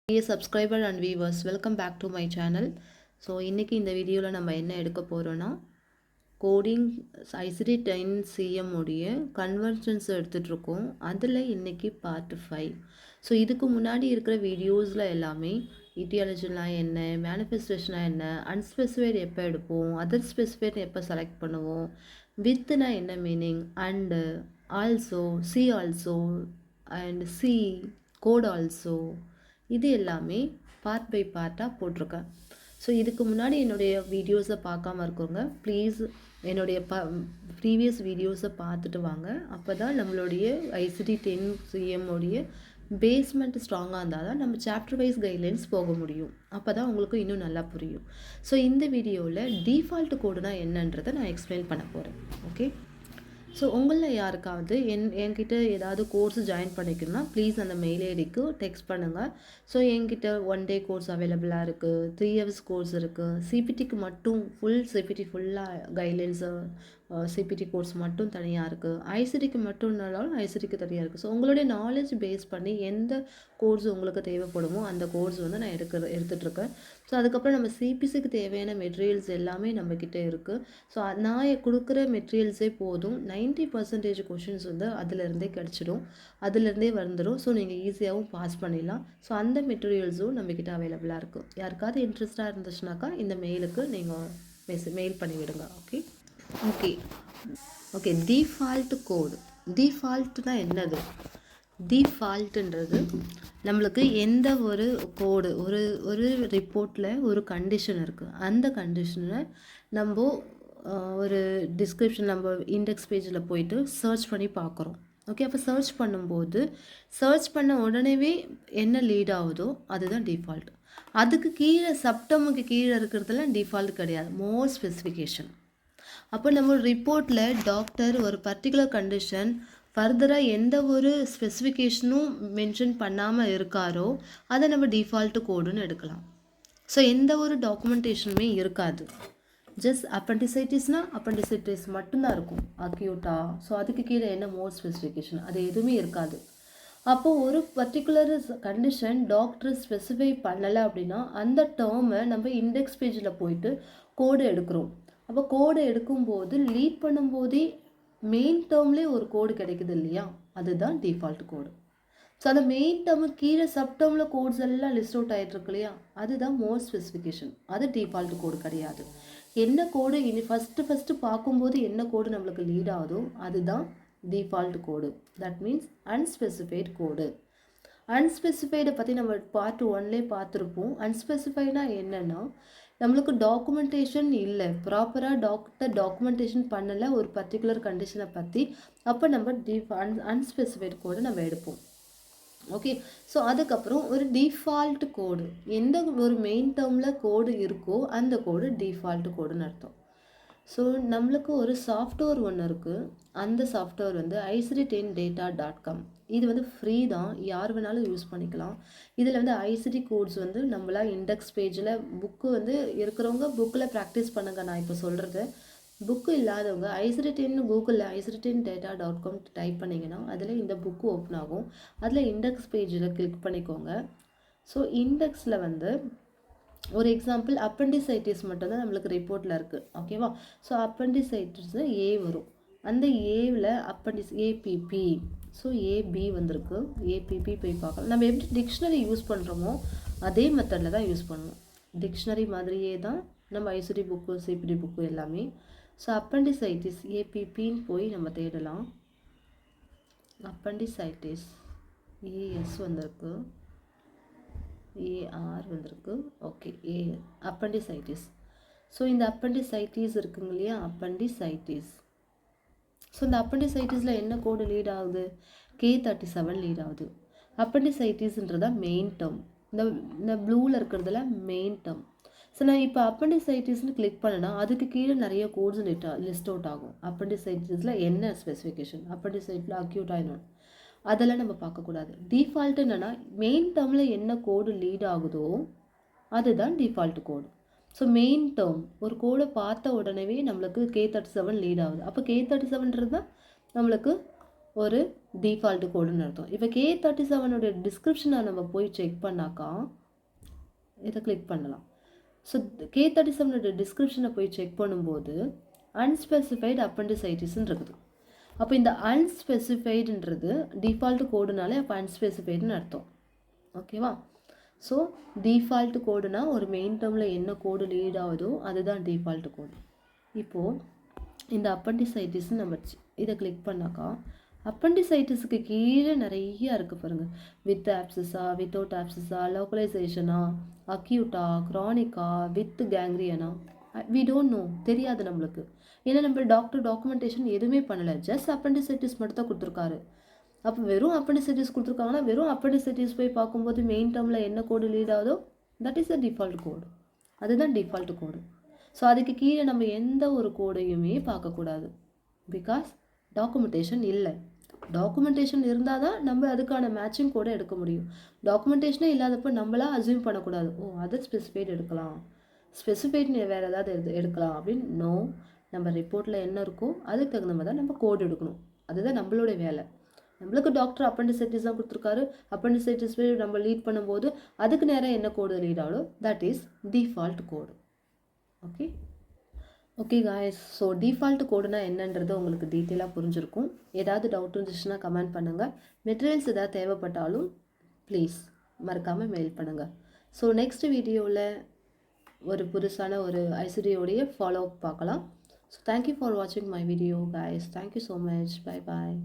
Dear subscriber and viewers, welcome back to my channel. So இன்றைக்கி இந்த வீடியோவில் நம்ம என்ன எடுக்க போகிறோன்னா கோடிங் ஐசிடி 10 சிஎம் உடைய கன்வர்ஜன்ஸ் எடுத்துகிட்ருக்கோம். அதில் இன்றைக்கி பார்ட் 5. ஸோ இதுக்கு முன்னாடி இருக்கிற வீடியோஸில் எல்லாமே இட்டியாலஜிலாம் என்ன, மேனிஃபெஸ்டேஷனாக என்ன, அன்ஸ்பெசிஃபைடு எப்போ எடுப்போம், அதர் ஸ்பெசிஃபைடு எப்போ செலக்ட் பண்ணுவோம், வித்னா என்ன meaning, and also C also and C code also, இது எல்லாமே பார்ட் பை பார்ட்டாக போட்டிருக்கேன். ஸோ இதுக்கு முன்னாடி என்னுடைய வீடியோஸை பார்க்காம இருக்கவங்க ப்ளீஸ் என்னுடைய ப்ரீவியஸ் வீடியோஸை பார்த்துட்டு வாங்க. அப்போ தான் நம்மளுடைய ஐசிடி 10 சிஎம் உடைய பேஸ்மெண்ட் ஸ்ட்ராங்காக இருந்தால் தான் நம்ம சாப்டர் வைஸ் கைட்லைன்ஸ் போக முடியும். அப்போ தான் உங்களுக்கு இன்னும் நல்லா புரியும். ஸோ இந்த வீடியோவில் டிஃபால்ட் கோடுனா என்னன்றதை நான் எக்ஸ்பிளைன் பண்ண போகிறேன். ஓகே, ஸோ உங்களில் யாருக்காவது என்கிட்ட ஏதாவது கோர்ஸ் ஜாயின் பண்ணிக்கணும்னா ப்ளீஸ் அந்த மெயில் ஐடிக்கு டெக்ஸ்ட் பண்ணுங்கள். ஸோ என்கிட்ட 1 டே கோர்ஸ் அவைலபிளாக இருக்குது, 3 hours கோர்ஸ் இருக்குது, சிபிடிக்கு மட்டும் ஃபுல் சிபிடி ஃபுல்லாக கைட்லைன்ஸு சிபிடி கோர்ஸ் மட்டும் தனியாக இருக்குது, ஐசிடிக்கு மட்டும்னாலும் ஐசிடிக்கு தனியாக இருக்குது. ஸோ உங்களுடைய நாலேஜ் பேஸ் பண்ணி எந்த கோர்ஸ் உங்களுக்கு தேவைப்படுமோ அந்த கோர்ஸ் வந்து நான் எடுத்துகிட்ருக்கேன். ஸோ அதுக்கப்புறம் நம்ம சிபிசிக்கு தேவையான மெட்டீரியல்ஸ் எல்லாமே நம்மக்கிட்ட இருக்குது. ஸோ நான் கொடுக்குற மெட்டீரியல்ஸே போதும். 90% கொஷின்ஸ் வந்து அதிலேருந்தே கிடச்சிடும், அதிலேருந்தே வந்துடும். ஸோ நீங்கள் ஈஸியாகவும் பாஸ் பண்ணிடலாம். ஸோ அந்த மெட்டீரியல்ஸும் நம்மக்கிட்ட அவைலபிளாக இருக்குது. யாருக்காவது இன்ட்ரெஸ்டாக இருந்துச்சுனாக்கா இந்த மெயிலுக்கு நீங்கள் மெயில் பண்ணிவிடுங்க. ஓகே டிஃபால்ட் கோடு. டிஃபால்ட்னா என்னது? டிஃபால்ட்டுன்றது நம்மளுக்கு எந்த ஒரு கோடு ஒரு ரிப்போர்ட்டில் ஒரு கண்டிஷன் இருக்குது, அந்த கண்டிஷனை நம்ம ஒரு டிஸ்கிரிப்ஷன் நம்ம இண்டெக்ஸ் பேஜில் போயிட்டு சர்ச் பண்ணி பார்க்குறோம். ஓகே, அப்போ சர்ச் பண்ணும்போது சர்ச் பண்ண உடனேவே என்ன லீட் ஆகுதோ அதுதான் டிஃபால்ட். அதுக்கு கீழே சப்டமுக்கு கீழே இருக்கிறதுலாம் டிஃபால்ட் கிடையாது, மோர் ஸ்பெசிஃபிகேஷன். அப்போ நம்ம ரிப்போர்ட்டில் டாக்டர் ஒரு பர்டிகுலர் கண்டிஷன் ஃபர்தராக எந்த ஒரு ஸ்பெசிஃபிகேஷனும் மென்ஷன் பண்ணாமல் இருக்காரோ அதை நம்ம டிஃபால்ட் கோடுன்னு எடுக்கலாம். ஸோ எந்த ஒரு டாக்குமெண்டேஷனுமே இருக்காது. ஜஸ்ட் அப்பண்டிசைட்டிஸ்னால் அப்பண்டிசைட்டிஸ் மட்டும்தான் இருக்கும், அக்யூட்டா. ஸோ அதுக்கு கீழே என்ன மோர் ஸ்பெசிஃபிகேஷன் அது எதுவுமே இருக்காது. அப்போது ஒரு பர்டிகுலர் கண்டிஷன் டாக்டர் ஸ்பெசிஃபை பண்ணலை அப்படின்னா அந்த டேர்மை நம்ம இண்டெக்ஸ் பேஜில் போயிட்டு கோடு எடுக்கிறோம். அப்போ கோடு எடுக்கும்போது லீட் பண்ணும்போதே மெயின் டேர்ம்லேயே ஒரு கோடு கிடைக்குது இல்லையா, அதுதான் டிஃபால்ட் கோடு. ஸோ அந்த மெயின் டேர்மு கீழே சப் டேர்மில் கோட்ஸ் எல்லாம் லிஸ்ட் அவுட் ஆகிட்டு இருக்கு இல்லையா, அதுதான் மோர் ஸ்பெசிஃபிகேஷன். அது டிஃபால்ட் கோடு கிடையாது. என்ன கோடு இனி ஃபஸ்ட்டு பார்க்கும்போது என்ன கோடு நம்மளுக்கு லீட் ஆகுதோ அதுதான் default code. That means unspecified code. அன்ஸ்பெசிஃபைடை பற்றி நம்ம பார்ட் 1லேயே பார்த்துருப்போம். அன்ஸ்பெசிஃபைடாக என்னென்னா நம்மளுக்கு டாக்குமெண்டேஷன் இல்லை, ப்ராப்பராக டாக்குமெண்டேஷன் பண்ணலை ஒரு பர்டிகுலர் கண்டிஷனை பற்றி. அப்போ நம்ம அன்ஸ்பெசிஃபைடு கோடு நம்ம எடுப்போம். ஓகே, ஸோ அதுக்கப்புறம் ஒரு டிஃபால்ட் கோடு, எந்த ஒரு மெயின் டேர்மில் கோடு இருக்கோ அந்த கோடு டிஃபால்ட் கோடுன்னு அர்த்தம். ஸோ நம்மளுக்கு ஒரு சாஃப்ட்வேர் ஒன்று இருக்குது. அந்த சாஃப்ட்வேர் வந்து ICD10data.com. இது வந்து ஃப்ரீ தான், யார் வேணாலும் யூஸ் பண்ணிக்கலாம். இதில் வந்து ஐசிடி கோட்ஸ் வந்து நம்மளால் இண்டெக்ஸ் பேஜில் புக்கு வந்து இருக்கிறவங்க புக்கில் ப்ராக்டிஸ் பண்ணுங்க. நான் இப்போ சொல்கிறது புக்கு இல்லாதவங்க ICD10 கூகுளில் ICD10data.com டைப் பண்ணிங்கன்னா அதில் இந்த புக்கு ஓப்பன் ஆகும். அதில் இண்டெக்ஸ் பேஜில் கிளிக் பண்ணிக்கோங்க. ஸோ இண்டெக்ஸில் வந்து ஒரு எக்ஸாம்பிள் அப்பண்டிசைட்டிஸ் மட்டும்தான் நம்மளுக்கு ரிப்போர்ட்டில் இருக்குது. ஓகேவா? ஸோ அப்பண்டிசைட்டிஸ் ஏ வரும். அந்த ஏவில் ஏபிபி, ஸோ ஏபி வந்திருக்கு, ஏபிபி போய் பார்க்கலாம். நம்ம எப்படி டிக்ஷனரி யூஸ் பண்ணுறோமோ அதே மெத்தடில் தான் யூஸ் பண்ணுவோம். டிக்ஷனரி மாதிரியே தான் நம்ம ஐசிடி புக்கு சிபிடி புக்கு எல்லாமே. ஸோ அப்பண்டிசைட்டிஸ் ஏபிபின்னு போய் நம்ம தேடலாம். அப்பண்டிசைட்டிஸ் ஏஎஸ் வந்திருக்கு, ஏஆர் வந்திருக்கு. ஓகே, ஏ அப்பண்டிசைட்டிஸ். ஸோ இந்த அப்பண்டிசைட்டிஸ் இருக்குங்க இல்லையா, அப்பண்டிசைட்டிஸ். ஸோ இந்த அப்பண்டிசைட்டிஸில் என்ன கோடு லீட் ஆகுது? K37 லீட் ஆகுது. அப்பண்டிசைட்டிஸ்ன்றதா மெயின் டேர்ம். இந்த ப்ளூவில் இருக்கிறதுல மெயின் டேர்ம். ஸோ நான் இப்போ அப்பண்டிசைட்டிஸ்னு கிளிக் பண்ணேன்னா அதுக்கு கீழே நிறைய கோட்ஸ் லிஸ்ட் அவுட் ஆகும். அப்பண்டிசைட்டிஸில் என்ன ஸ்பெசிஃபிகேஷன், அப்பண்டிசைட்டில் அக்யூட் ஆயிடும், அதெல்லாம் நம்ம பார்க்கக்கூடாது. டிஃபால்ட் என்னென்னா மெயின் டேர்மில் என்ன கோடு லீட் ஆகுதோ அதுதான் டிஃபால்ட் கோடு. ஸோ மெயின் டேர்ம் ஒரு கோடை பார்த்த உடனே நம்மளுக்கு K37 லீட் ஆகுது. அப்போ K37ன்றது தான் நம்மளுக்கு ஒரு டிஃபால்ட் கோடுன்னு அர்த்தம். இப்போ K37 டிஸ்கிரிப்ஷனை நம்ம போய் செக் பண்ணாக்கா இதை கிளிக் பண்ணலாம். ஸோ K37 டிஸ்கிரிப்ஷனை போய் செக் பண்ணும்போது அன்ஸ்பெசிஃபைடு அப்பண்டிசைட்டிஸ்ன்னு இருக்குது. அப்போ இந்த அன்ஸ்பெசிஃபைடுன்றது டிஃபால்ட் கோடுனாலே அப்போ அன்ஸ்பெசிஃபைடுன்னு அர்த்தம். ஓகேவா? ஸோ டிஃபால்ட் கோடுனா ஒரு மெயின் டேர்மில் என்ன கோடு லீட் ஆகுதோ அதுதான் டிஃபால்ட் கோடு. இப்போது இந்த அப்பண்டிசைட்டிஸ் நம்ம இதை கிளிக் பண்ணாக்கா அப்பண்டிசைட்டிஸுக்கு கீழே நிறைய இருக்குது பாருங்கள். வித் ஆப்சிஸா, வித்தவுட் ஆப்சிஸா, லோக்கலைசேஷனா, அக்யூட்டா, க்ரானிக்கா, வித் கேங்க்ரியனா, வி டோன்ட் நோ, தெரியாது நம்மளுக்கு. ஏன்னா நம்ம டாக்குமெண்டேஷன் எதுவுமே பண்ணலை, ஜஸ்ட் அப்பண்டிசைட்டிஸ் மட்டும் தான் கொடுத்துருக்காரு. அப்போ வெறும் அப்பண்டிசைட்டிஸ் கொடுத்துருக்காங்கன்னா வெறும் அப்பண்டிசைட்டிஸ் போய் பார்க்கும்போது மெயின் டேர்மில் என்ன கோடு லீட் ஆகுதோ தட் இஸ் த டிஃபால்ட் கோடு. அதுதான் டிஃபால்ட் கோடு. ஸோ அதுக்கு கீழே நம்ம எந்த ஒரு கோடையுமே பார்க்கக்கூடாது. பிகாஸ் டாக்குமெண்டேஷன் இல்லை. டாக்குமெண்டேஷன் இருந்தால் தான் நம்ம அதுக்கான மேட்சிங் கோடை எடுக்க முடியும். டாக்குமெண்டேஷனே இல்லாதப்போ நம்மளா அசியூம் பண்ணக்கூடாது, ஓ அதர் ஸ்பெசிஃபைடு எடுக்கலாம், ஸ்பெசிஃபைடு வேறு ஏதாவது எடுக்கலாம் அப்படின்னு. நோ, நம்ம ரிப்போர்ட்டில் என்ன இருக்கோ அதுக்கு தகுந்த மாதிரி தான் நம்ம கோடு எடுக்கணும். அதுதான் நம்மளுடைய வேலை. நம்மளுக்கு டாக்டர் அப்பண்டிசைட்டிஸ் தான் கொடுத்துருக்காரு, அப்பண்டிசைட்டிஸ் போய் நம்ம லீட் பண்ணும்போது அதுக்கு நேரம் என்ன கோடு லீட் ஆகும், that is default code. Okay okay guys, so default கோடுனா என்னன்றது உங்களுக்கு டீட்டெயிலாக புரிஞ்சிருக்கும். ஏதாவது டவுட் இருந்துச்சுன்னா கமெண்ட் பண்ணுங்கள். மெட்டீரியல்ஸ் ஏதாவது தேவைப்பட்டாலும் ப்ளீஸ் மறக்காமல் மெயில் பண்ணுங்கள். ஸோ நெக்ஸ்ட் வீடியோவில் ஒரு புதுசான ஒரு ஐசிடியோடைய ஃபாலோ அப் பார்க்கலாம். ஸோ தேங்க்யூ ஃபார் வாட்சிங் my video guys. Thank you so much. Bye bye.